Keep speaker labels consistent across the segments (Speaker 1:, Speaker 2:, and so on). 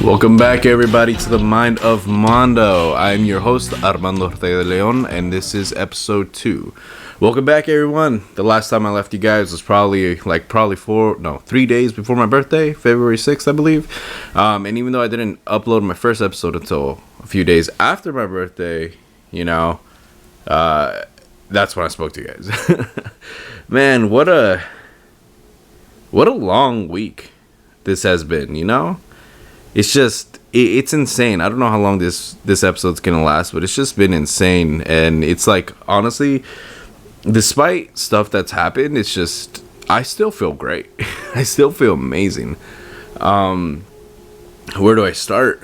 Speaker 1: Welcome back, everybody, to the Mind of Mando. I'm your host, Armando Ortega de Leon, and this is episode 2. Welcome back, everyone. The last time I left you guys was probably 3 days before my birthday, February 6th, I believe. And even though I didn't upload my first episode until a few days after my birthday, that's when I spoke to you guys. Man, what a long week this has been, It's just, it's insane. I don't know how long this episode's gonna last, but it's just been insane. And it's like, honestly, despite stuff that's happened, it's just, I still feel great. I still feel amazing. Where do I start?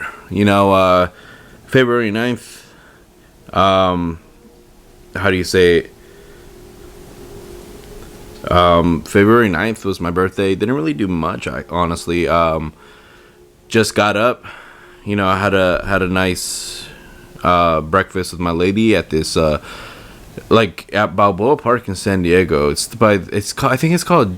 Speaker 1: February 9th, how do you say it? February 9th was my birthday. Didn't really do much, I honestly. Just got up, I had a nice breakfast with my lady at this at Balboa Park in San Diego. I think it's called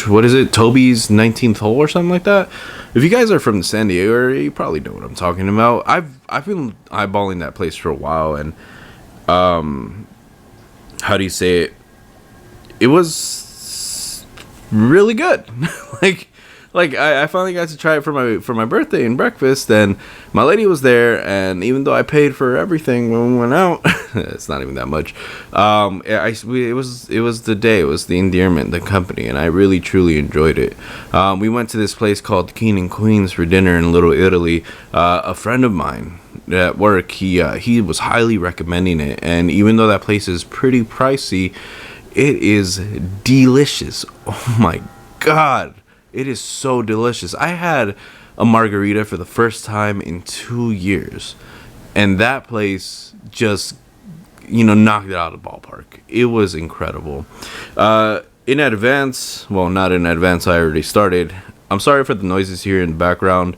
Speaker 1: what is it? Toby's 19th hole or something like that. If you guys are from the San Diego area, you probably know what I'm talking about. I've been eyeballing that place for a while, and how do you say it? It was really good. I finally got to try it for my birthday and breakfast, and my lady was there, and even though I paid for everything when we went out, it's not even that much. It was the day, it was the endearment, the company, and I really truly enjoyed it. We went to this place called King and Queens for dinner in Little Italy. A friend of mine at work, he was highly recommending it, and even though that place is pretty pricey, it is delicious. Oh my god. It is so delicious. I had a margarita for the first time in 2 years, and that place just, knocked it out of the ballpark. It was incredible. In advance, well, not in advance, I already started. I'm sorry for the noises here in the background.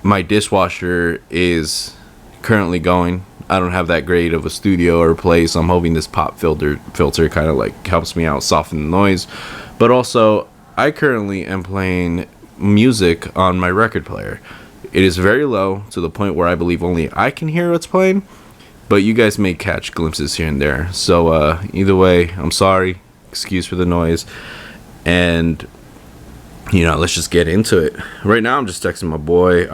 Speaker 1: My dishwasher is currently going. I don't have that great of a studio or place. I'm hoping this pop filter kind of helps me out, soften the noise. But also, I currently am playing music on my record player. It is very low, to the point where I believe only I can hear what's playing, but you guys may catch glimpses here and there. So either way, I'm sorry. Excuse for the noise. And, let's just get into it. Right now, I'm just texting my boy.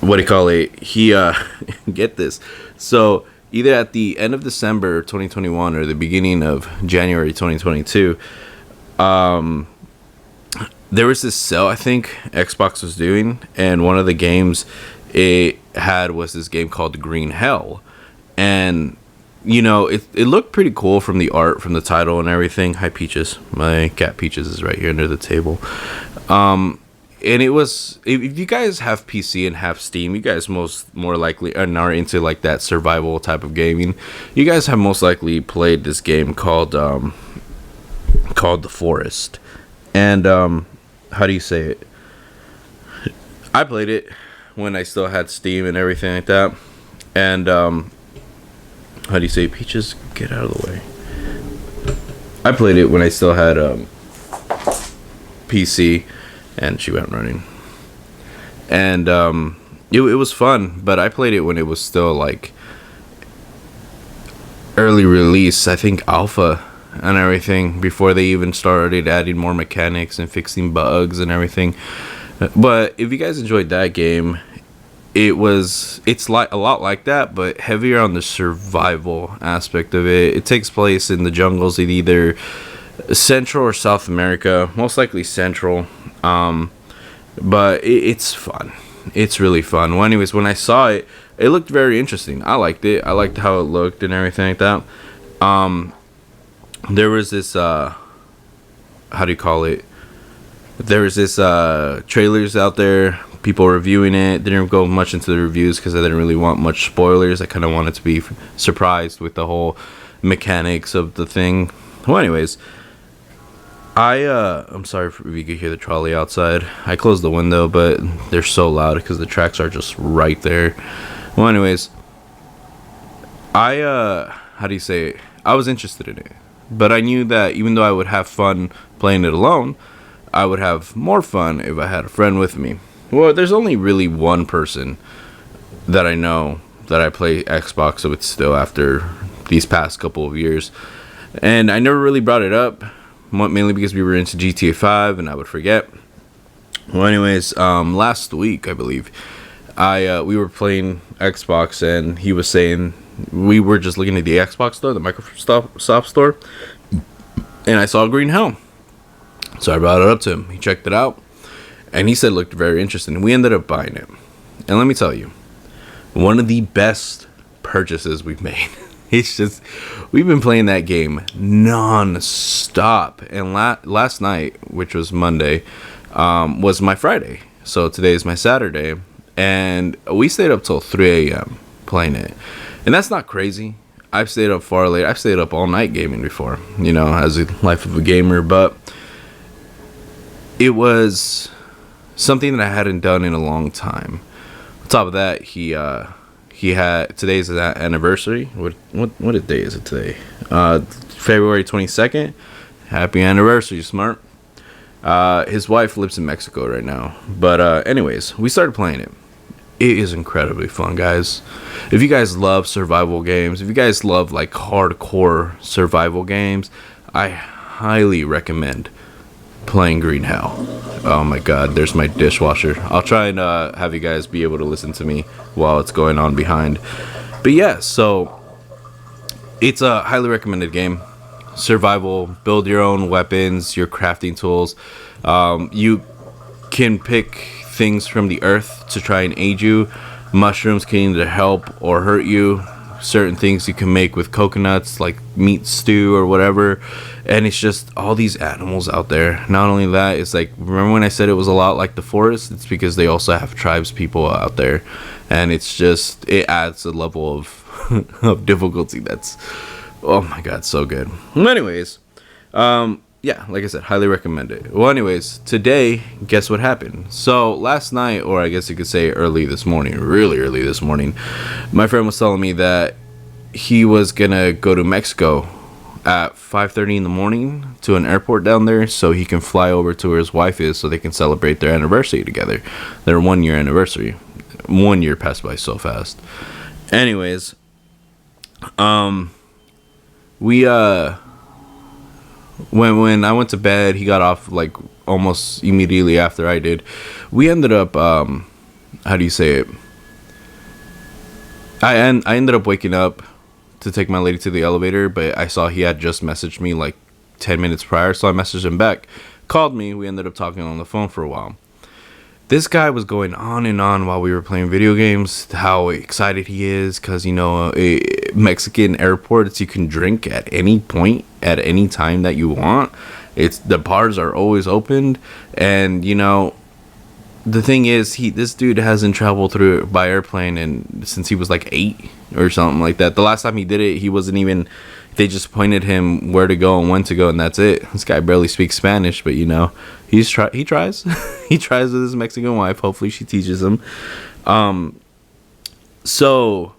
Speaker 1: What do you call it? He, get this. So, either at the end of December 2021 or the beginning of January 2022, there was this sale I think Xbox was doing, and one of the games it had was this game called Green Hell. And, it looked pretty cool from the art, from the title and everything. Hi, Peaches. My cat Peaches is right here under the table. And it was, if you guys have PC and have Steam, you guys more likely are into that survival type of gaming. You guys have most likely played this game called The Forest. And how do you say it? I played it when I still had Steam and everything like that. And how do you say, Peaches? Get out of the way. I played it when I still had PC. And she went running. And it was fun, but I played it when it was still early release, I think alpha and everything, before they even started adding more mechanics and fixing bugs and everything. But if you guys enjoyed that game, it's a lot like that, but heavier on the survival aspect of it. It takes place in the jungles in either Central or South America, most likely Central. But it's fun. It's really fun. Well, anyways, when I saw it, it looked very interesting. I liked it. I liked how it looked and everything like that. There was this, how do you call it? There was this, trailers out there, people reviewing it. Didn't go much into the reviews because I didn't really want much spoilers. I kind of wanted to be surprised with the whole mechanics of the thing. Well, anyways, I'm sorry if you could hear the trolley outside. I closed the window, but they're so loud because the tracks are just right there. Well, anyways, how do you say it? I was interested in it, but I knew that even though I would have fun playing it alone, I would have more fun if I had a friend with me. Well, there's only really one person that I know that I play Xbox with still after these past couple of years. And I never really brought it up, mainly because we were into GTA 5 and I would forget. Well, anyways, last week, I believe, we were playing Xbox and he was saying, we were just looking at the Xbox store, the Microsoft store, and I saw Green Hell. So I brought it up to him. He checked it out, and he said it looked very interesting. We ended up buying it. And let me tell you, one of the best purchases we've made. It's just, we've been playing that game non-stop. And last night, which was Monday, was my Friday. So today is my Saturday. And we stayed up till 3 a.m. playing it. And that's not crazy. I've stayed up far late. I've stayed up all night gaming before, as a life of a gamer. But it was something that I hadn't done in a long time. On top of that, he had, today's his anniversary. What day is it today? February 22nd. Happy anniversary, Smart. His wife lives in Mexico right now. But anyways, we started playing it. It is incredibly fun, guys. If you guys love survival games, if you guys love like hardcore survival games, I highly recommend playing Green Hell. Oh my god, there's my dishwasher. I'll try and have you guys be able to listen to me while it's going on behind. But yeah, so it's a highly recommended game. Survival, build your own weapons, your crafting tools. You can pick things from the earth to try and aid you. Mushrooms can either help or hurt you. Certain things you can make with coconuts, like meat stew or whatever. And it's just all these animals out there. Not only that, it's like, remember when I said it was a lot like the forest? It's because they also have tribes people out there. And it's just, it adds a level of of difficulty that's, oh my god, so good. Anyways, yeah, like I said, highly recommend it. Well, anyways, today, guess what happened? So last night, or I guess you could say early this morning, really early this morning, my friend was telling me that he was gonna go to Mexico at 5:30 in the morning to an airport down there so he can fly over to where his wife is so they can celebrate their anniversary together. Their 1 year anniversary. 1 year passed by so fast. Anyways, we when I went to bed, he got off like almost immediately after I did. We ended up how do you say it? I ended up waking up to take my lady to the elevator, but I saw he had just messaged me like 10 minutes prior, so I messaged him back. Called me. We ended up talking on the phone for a while. This guy was going on and on while we were playing video games, how excited he is because, Mexican airports, you can drink at any point, at any time that you want. The bars are always opened. And, the thing is, this dude hasn't traveled through by airplane and since he was like 8 or something like that. The last time he did it, he wasn't even, they just pointed him where to go and when to go, and that's it. This guy barely speaks Spanish, but he tries. He tries with his Mexican wife. Hopefully she teaches him. So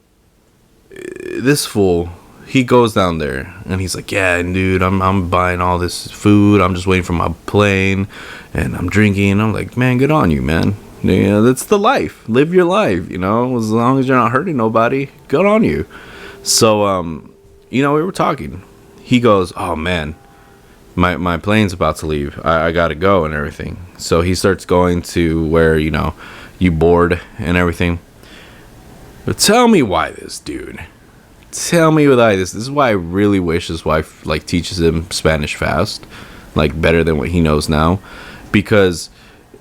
Speaker 1: this fool, he goes down there and he's like, yeah, dude, I'm buying all this food. I'm just waiting for my plane and I'm drinking. I'm like, man, good on you, man. That's the life. Live your life, as long as you're not hurting nobody, good on you. So, we were talking. He goes, oh man, my plane's about to leave. I gotta go and everything. So he starts going to where, you board and everything. But tell me why this dude. Tell me why this. This is why I really wish his wife teaches him Spanish fast, better than what he knows now, because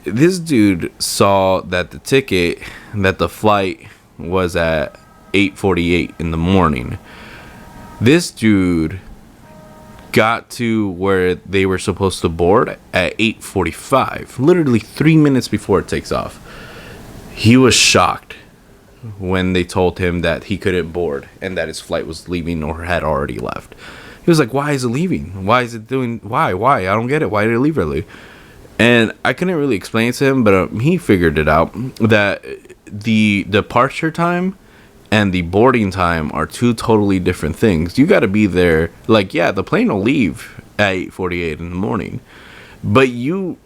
Speaker 1: this dude saw that the flight was at 8:48 in the morning. This dude got to where they were supposed to board at 8:45, literally 3 minutes before it takes off. He was shocked when they told him that he couldn't board and that his flight was leaving or had already left. He was like, why is it leaving? Why is it doing? Why? I don't get it. Why did it leave early? And I couldn't really explain to him, but he figured it out that the departure time and the boarding time are two totally different things. You got to be there. The plane will leave at 8:48 in the morning, but you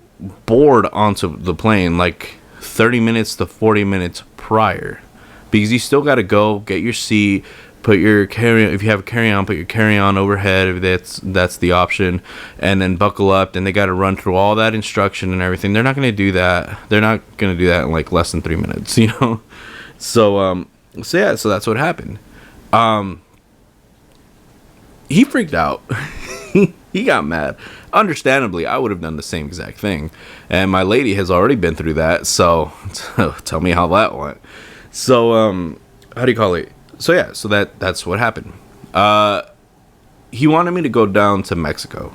Speaker 1: board onto the plane like 30 minutes to 40 minutes prior, because you still got to go get your seat, put your carry, if you have a carry-on, put your carry-on overhead if that's the option, and then buckle up. Then they got to run through all that instruction and everything. They're not going to do that. They're not going to do that in like less than 3 minutes, you know. So so that's what happened. He freaked out. He got mad. Understandably, I would have done the same exact thing. And my lady has already been through that, so tell me how that went. So, how do you call it? So, yeah, so that's what happened. He wanted me to go down to Mexico,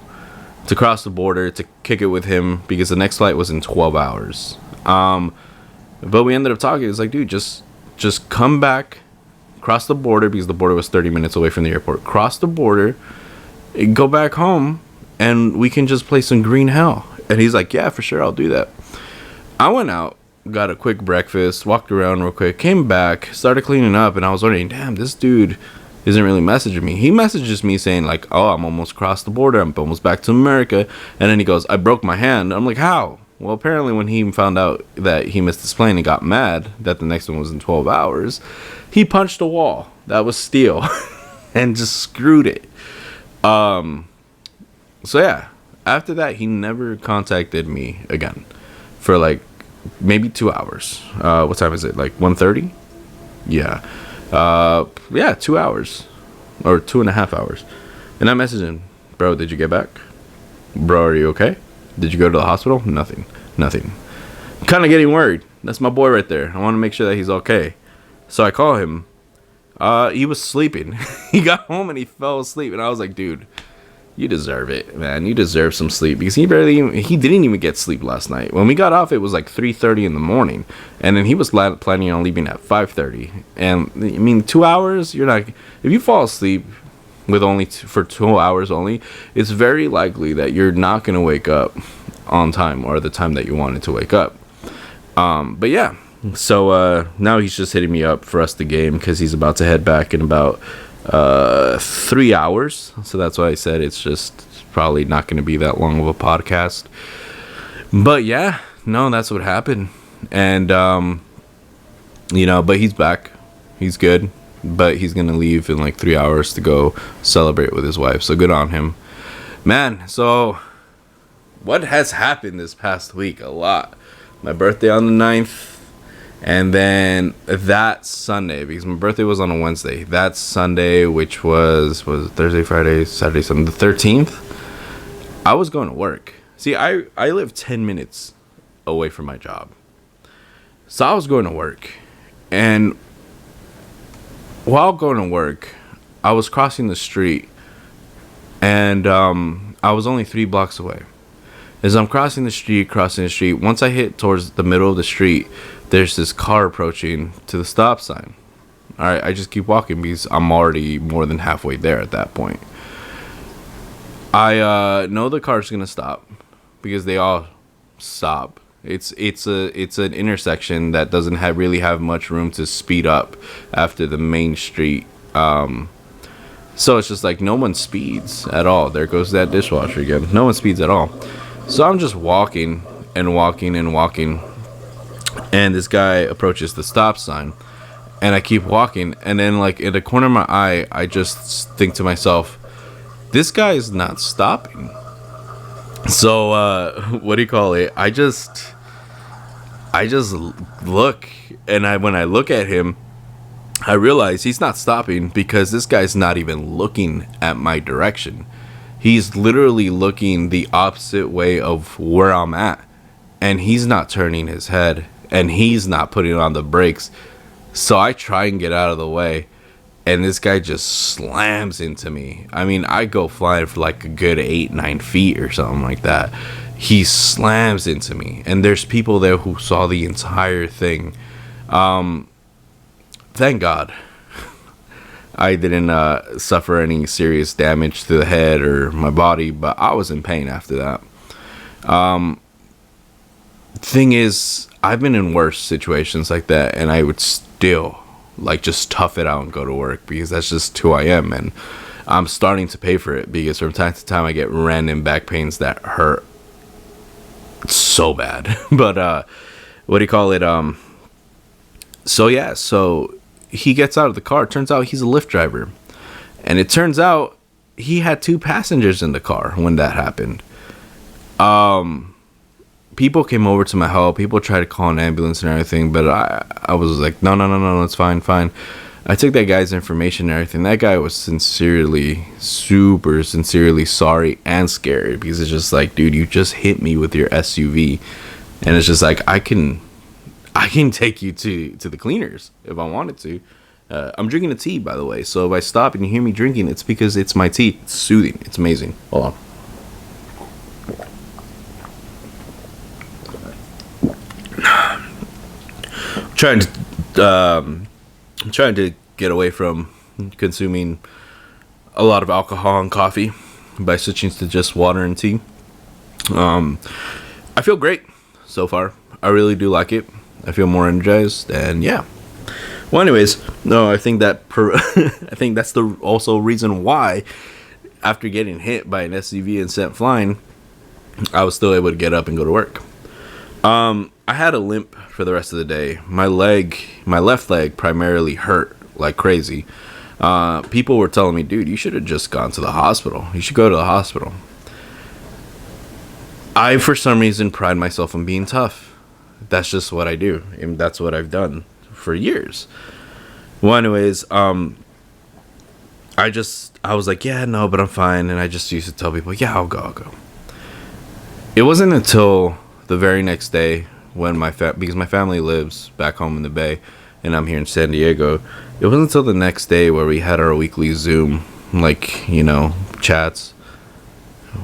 Speaker 1: to cross the border, to kick it with him, because the next flight was in 12 hours. But we ended up talking. It's like, dude, just come back, cross the border, because the border was 30 minutes away from the airport. Cross the border, go back home, and we can just play some green hell. And he's like, yeah, for sure, I'll do that. I went out, got a quick breakfast, walked around real quick, came back, started cleaning up, and I was wondering, damn, this dude isn't really messaging me. He messages me saying like, oh, I'm almost crossed the border, I'm almost back to America. And then he goes, I broke my hand. I'm like, how? Well, apparently when he found out that he missed his plane and got mad that the next one was in 12 hours, he punched a wall that was steel and just screwed it. So yeah, after that, he never contacted me again for like maybe 2 hours. What time is it? Like 1:30? Yeah. Yeah, 2 hours or 2.5 hours. And I messaged him, bro, did you get back? Bro, are you okay? Did you go to the hospital? Nothing. Kind of getting worried. That's my boy right there. I want to make sure that he's okay. So I call him. He was sleeping. He got home and he fell asleep. And I was like, dude, you deserve it, man. You deserve some sleep, because he didn't even get sleep last night. When we got off, it was like 3:30 in the morning, and then he was planning on leaving at 5:30. And I mean, 2 hours. You're not. If you fall asleep with for 2 hours only, it's very likely that you're not gonna wake up on time or the time that you wanted to wake up. But yeah. So now he's just hitting me up for us to game, because he's about to head back in about 3 hours. So that's why I said it's just probably not going to be that long of a podcast. But yeah, no, that's what happened. And but he's back, he's good, but he's gonna leave in like 3 hours to go celebrate with his wife. So good on him, man. So what has happened this past week? A lot. My birthday on the 9th. And then that Sunday, because my birthday was on a Wednesday, that Sunday, which was Thursday, Friday, Saturday, Sunday, the 13th, I was going to work. See, I live 10 minutes away from my job. So I was going to work. And while going to work, I was crossing the street. And I was only 3 blocks away. As I'm crossing the street, once I hit towards the middle of the street, there's this car approaching to the stop sign. All right, I just keep walking because I'm already more than halfway there at that point. I know the car's gonna stop, because they all stop. It's an intersection that doesn't really have much room to speed up after the main street. So it's just like no one speeds at all. There goes that dishwasher again. No one speeds at all. So I'm just walking and walking and walking. And this guy approaches the stop sign, and I keep walking, and then like in the corner of my eye, I just think to myself, this guy is not stopping. So what do you call it? I just look, and when I look at him, I realize he's not stopping, because this guy's not even looking at my direction. He's literally looking the opposite way of where I'm at, and he's not turning his head. And he's not putting on the brakes. So I try and get out of the way, and this guy just slams into me. I mean, I go flying for like a good 8-9 feet or something like that. He slams into me, and there's people there who saw the entire thing. Thank God I didn't suffer any serious damage to the head or my body, but I was in pain after that. Thing is, I've been in worse situations like that, and I would still like just tough it out and go to work, because that's just who I am. And I'm starting to pay for it, because from time to time I get random back pains that hurt so bad. But what do you call it? So yeah, so he gets out of the car. Turns out he's a Lyft driver, and it turns out he had two passengers in the car when that happened. People came over to my help. People tried to call an ambulance and everything, but I was like, no, it's fine. I took that guy's information and everything. That guy was super sincerely sorry and scared, because it's just like, dude, you just hit me with your SUV, and it's just like, I can take you to the cleaners if I wanted to. I'm drinking a tea, by the way, so if I stop and you hear me drinking, it's because it's my tea. It's soothing. It's amazing. Hold on. Trying to get away from consuming a lot of alcohol and coffee by switching to just water and tea. I feel great so far. I really do like it. I feel more energized, and yeah. Well, anyways, no, I think that I think that's the also reason why, after getting hit by an SUV and sent flying, I was still able to get up and go to work. I had a limp for the rest of the day. My left leg primarily hurt like crazy. People were telling me, dude, you should have just gone to the hospital. You should go to the hospital. I, for some reason, pride myself on being tough. That's just what I do, and that's what I've done for years. Well, anyways, I was like, yeah, no, but I'm fine, and I just used to tell people, yeah, I'll go. It wasn't until the very next day, when because my family lives back home in the Bay, and I'm here in San Diego. It wasn't until the next day where we had our weekly Zoom, chats,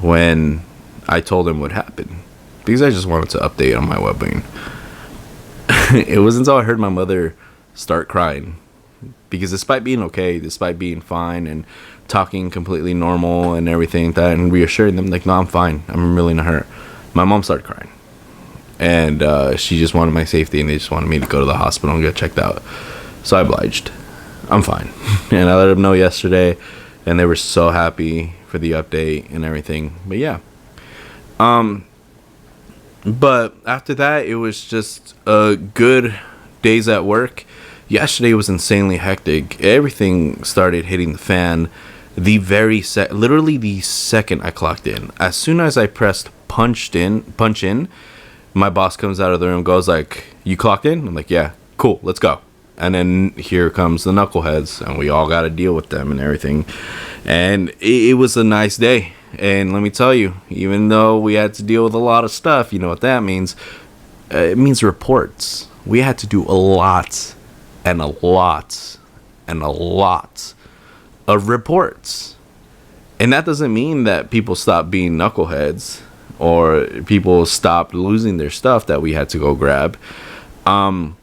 Speaker 1: when I told him what happened, because I just wanted to update on my well-being. It wasn't until I heard my mother start crying, because despite being okay, despite being fine and talking completely normal and everything like that, and reassuring them, like, no, I'm fine, I'm really not hurt, my mom started crying. And she just wanted my safety, and they just wanted me to go to the hospital and get checked out. So I obliged. I'm fine. And I let them know yesterday, and they were so happy for the update and everything. But yeah. But after that, it was just good days at work. Yesterday was insanely hectic. Everything started hitting the fan literally the second I clocked in. As soon as I pressed punch in, my boss comes out of the room, goes like, you clocked in? I'm like, yeah, cool, let's go. And then here comes the knuckleheads, and we all got to deal with them and everything. And it was a nice day. And let me tell you, even though we had to deal with a lot of stuff, you know what that means? It means reports. We had to do a lot and a lot and a lot of reports. And that doesn't mean that people stop being knuckleheads, or people stopped losing their stuff that we had to go grab. No.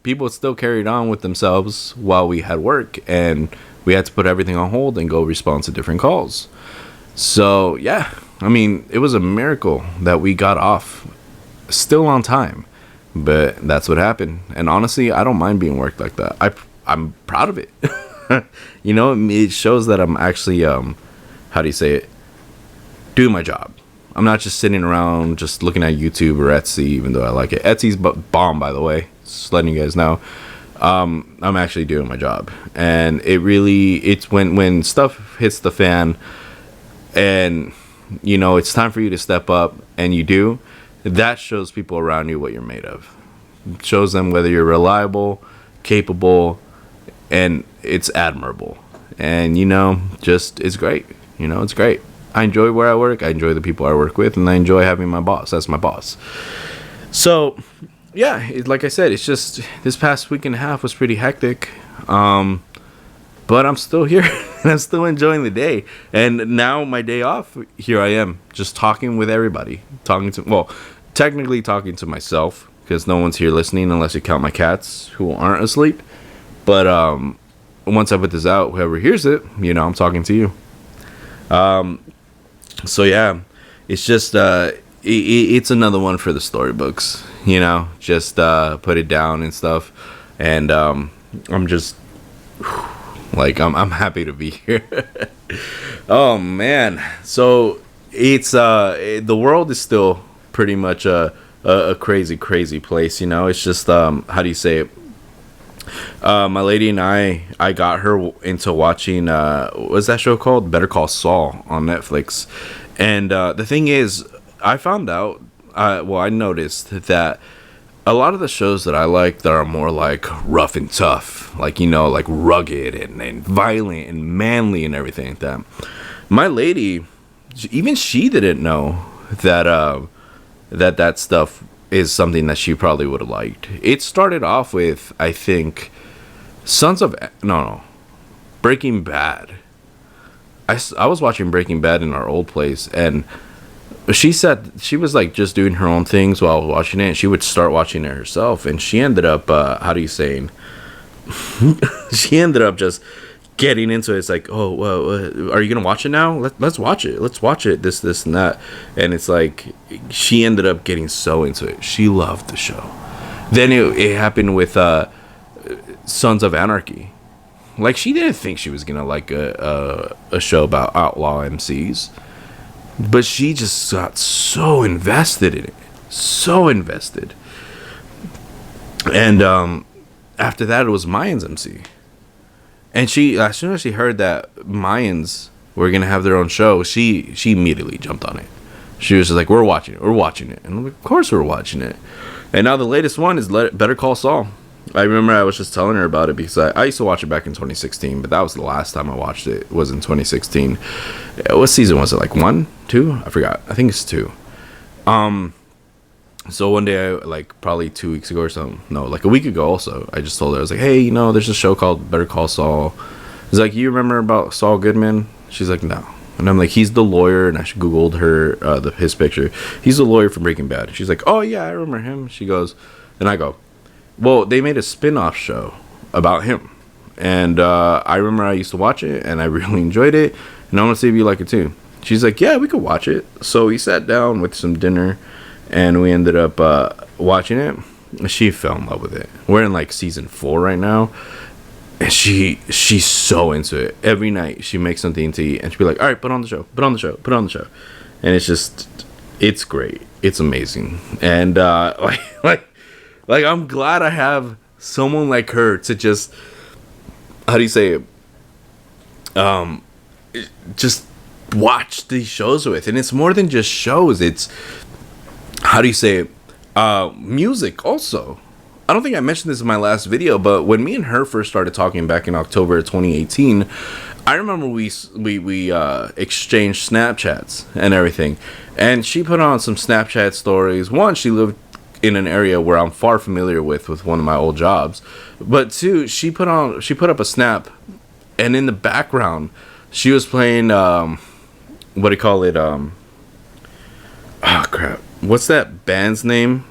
Speaker 1: People still carried on with themselves while we had work, and we had to put everything on hold and go respond to different calls. So, yeah. I mean, it was a miracle that we got off still on time. But that's what happened. And honestly, I don't mind being worked like that. I'm proud of it. It shows that I'm actually, doing my job. I'm not just sitting around just looking at YouTube or Etsy, even though I like it. Etsy's bomb, by the way. Just letting you guys know. I'm actually doing my job. And it's when stuff hits the fan and, it's time for you to step up, and you do, that shows people around you what you're made of. It shows them whether you're reliable, capable, and it's admirable. And, it's great. It's great. I enjoy where I work. I enjoy the people I work with, and I enjoy having my boss. That's my boss. So, yeah, like I said, it's just this past week and a half was pretty hectic. But I'm still here, and I'm still enjoying the day. And now my day off, here I am, just talking with everybody. Technically talking to myself, because no one's here listening unless you count my cats who aren't asleep. But once I put this out, whoever hears it, I'm talking to you. So yeah, it's just it's another one for the storybooks, just put it down and stuff. And I'm just I'm happy to be here. Oh man, so it's the world is still pretty much a crazy place. You know, it's just how do you say it? My lady and I got her into watching what's that show called? Better Call Saul on Netflix. And the thing is, I found out, I noticed that a lot of the shows that I like that are more like rough and tough, like, you know, like rugged and violent and manly and everything like that. My lady, even she didn't know that that stuff is something that she probably would have liked. It started off with, I think, no, Breaking Bad. I was watching Breaking Bad in our old place, and she said she was like just doing her own things while watching it, and she would start watching it herself, and she ended up how do you say she ended up just getting into it. It's like, oh, well, are you gonna watch it now? Let's watch it, this and that. And it's like she ended up getting so into it. She loved the show. Then it happened with Sons of Anarchy. Like, she didn't think she was gonna like a show about outlaw MCs, but she just got so invested in it, so invested. And after that, it was Mayans MC, and she, as soon as she heard that Mayans were gonna have their own show, she immediately jumped on it. She was just like, we're watching it, and I'm like, of course we're watching it. And now the latest one is Better Call Saul. I remember I was just telling her about it because I used to watch it back in 2016, but that was the last time I watched it, was in 2016. What season was it? Like 1, 2? I forgot. I think it's 2. So one day, like probably 2 weeks ago or something, no, like a week ago also, I just told her, I was like, hey, you know, there's a show called Better Call Saul. It's like, you remember about Saul Goodman? She's like, no. And I'm like, he's the lawyer, and I Googled her, his picture. He's the lawyer from Breaking Bad. She's like, oh yeah, I remember him. She goes, and I go, well, they made a spin-off show about him. And I remember I used to watch it, and I really enjoyed it. And I want to see if you like it too. She's like, yeah, we could watch it. So we sat down with some dinner, and we ended up watching it. She fell in love with it. We're in like season 4 right now. And she's so into it. Every night she makes something to eat, and she'll be like, all right, put on the show. And it's just, it's great. It's amazing. And like, I'm glad I have someone like her to just, how do you say it? Just watch these shows with. And it's more than just shows. It's, how do you say it? Music also. I don't think I mentioned this in my last video, but when me and her first started talking back in October of 2018, I remember we exchanged Snapchats and everything. And she put on some Snapchat stories. One, she lived in an area where I'm far familiar with one of my old jobs, but two, she put up a snap, and in the background she was playing what do you call it, oh crap, what's that band's name?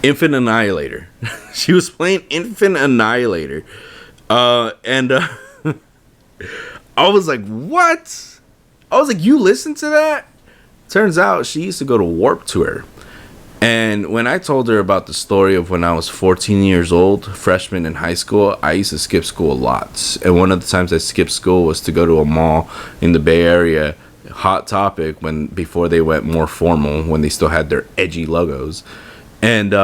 Speaker 1: Infant Annihilator. She was playing Infant Annihilator, and I was like, what? I was like, you listen to that? Turns out she used to go to Warped Tour. And when I told her about the story of when I was 14 years old, freshman in high school, I used to skip school a lot. And one of the times I skipped school was to go to a mall in the Bay Area, Hot Topic, before they went more formal, when they still had their edgy logos. And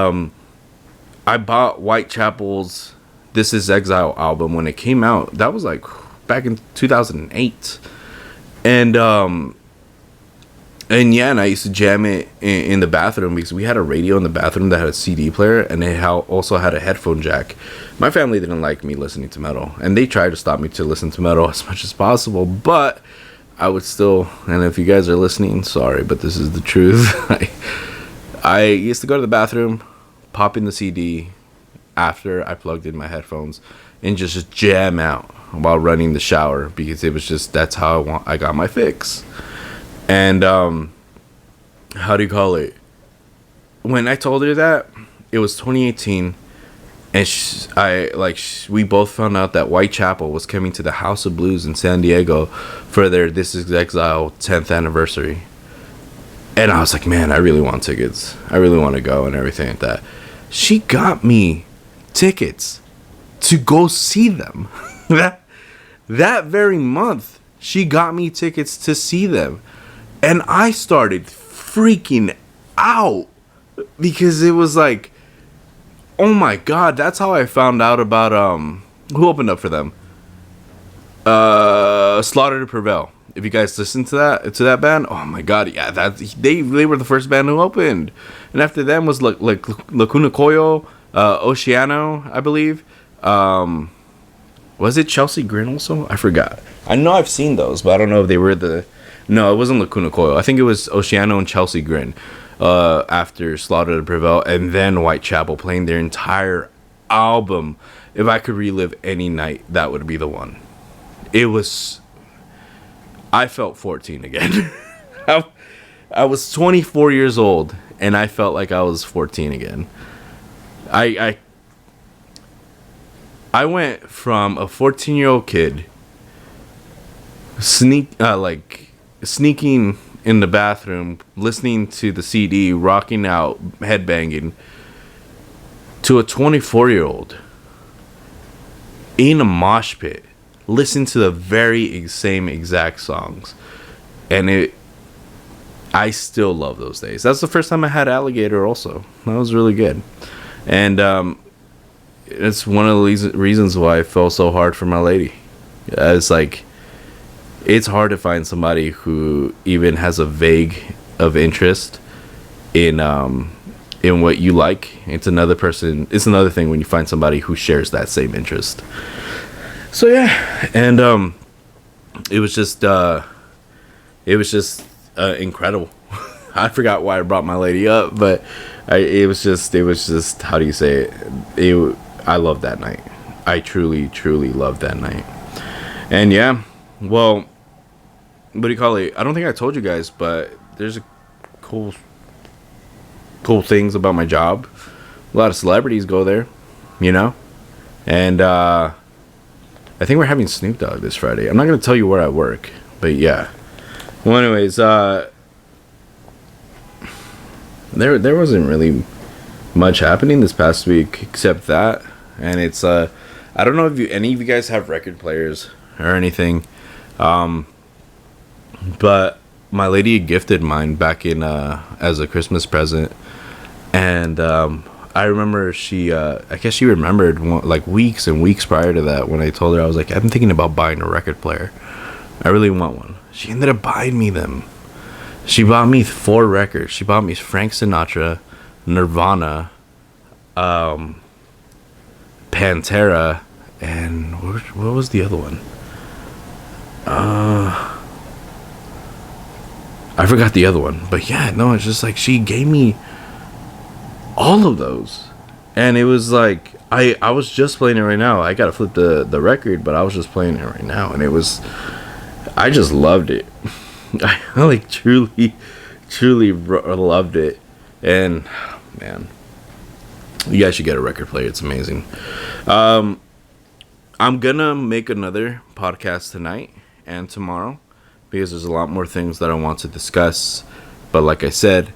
Speaker 1: I bought Whitechapel's This Is Exile album when it came out. That was like back in 2008. And yeah, and I used to jam it in the bathroom because we had a radio in the bathroom that had a CD player, and it also had a headphone jack. My family didn't like me listening to metal, and they tried to stop me to listen to metal as much as possible, but I would still, and if you guys are listening, sorry, but this is the truth. I used to go to the bathroom, pop in the CD after I plugged in my headphones, and just jam out while running the shower, because it was just, that's how I got my fix. And how do you call it? When I told her that, it was 2018, and we both found out that Whitechapel was coming to the House of Blues in San Diego for their This Is Exile 10th anniversary. And I was like, man, I really want tickets. I really want to go and everything like that. She got me tickets to go see them. that very month. She got me tickets to see them. And I started freaking out because it was like, oh my God, that's how I found out about who opened up for them. Slaughter to Prevail. If you guys listen to that band, oh my God, yeah, that they were the first band who opened, and after them was like Lacuna Coil, Oceano, I believe. Was it Chelsea Grin also? I forgot. I know I've seen those, but I don't know if they were the. No, it wasn't Lacuna Coil. I think it was Oceano and Chelsea Grin. After Slaughter to Prevail, and then Whitechapel playing their entire album. If I could relive any night, that would be the one. It was. I felt 14 again. I was 24 years old, and I felt like I was 14 again. I went from a 14-year-old kid sneaking in the bathroom, listening to the CD, rocking out, headbanging, to a 24-year-old in a mosh pit, listen to the very same exact songs. And I still love those days. That's the first time I had Alligator also. That was really good. And it's one of the reasons why I fell so hard for my lady. It's like, it's hard to find somebody who even has a vague of interest in what you like. It's another thing when you find somebody who shares that same interest. So yeah, and it was just incredible. I forgot why I brought my lady up, but it was just how do you say it? I loved that night. I truly loved that night. And yeah, well, what do you call it? I don't think I told you guys, but there's a cool things about my job. A lot of celebrities go there, and I think we're having Snoop Dogg this Friday. I'm not going to tell you where I work, but yeah. Well, anyways, there wasn't really much happening this past week except that. And it's, I don't know if any of you guys have record players or anything. But my lady gifted mine back in, as a Christmas present. And, I remember I guess she remembered weeks and weeks prior to that when I told her, I was like, I'm thinking about buying a record player. I really want one. She ended up buying me them. She bought me 4 records. She bought me Frank Sinatra, Nirvana, Pantera, and what was the other one? I forgot the other one. But yeah, no, it's just like she gave me all of those, and it was like I was just playing it right now. I gotta flip the record, but I was just playing it right now, and I just loved it. I like truly loved it. And man, you guys should get a record player. It's amazing. I'm gonna make another podcast tonight and tomorrow because there's a lot more things that I want to discuss, but like I said,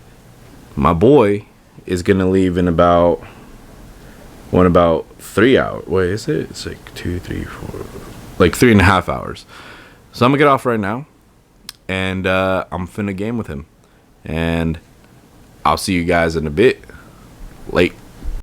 Speaker 1: my boy is gonna leave in about 3 hours. Wait, is it? It's like 2, 3, 4, like 3.5 hours. So I'm gonna get off right now, and I'm finna game with him, and I'll see you guys in a bit. Late.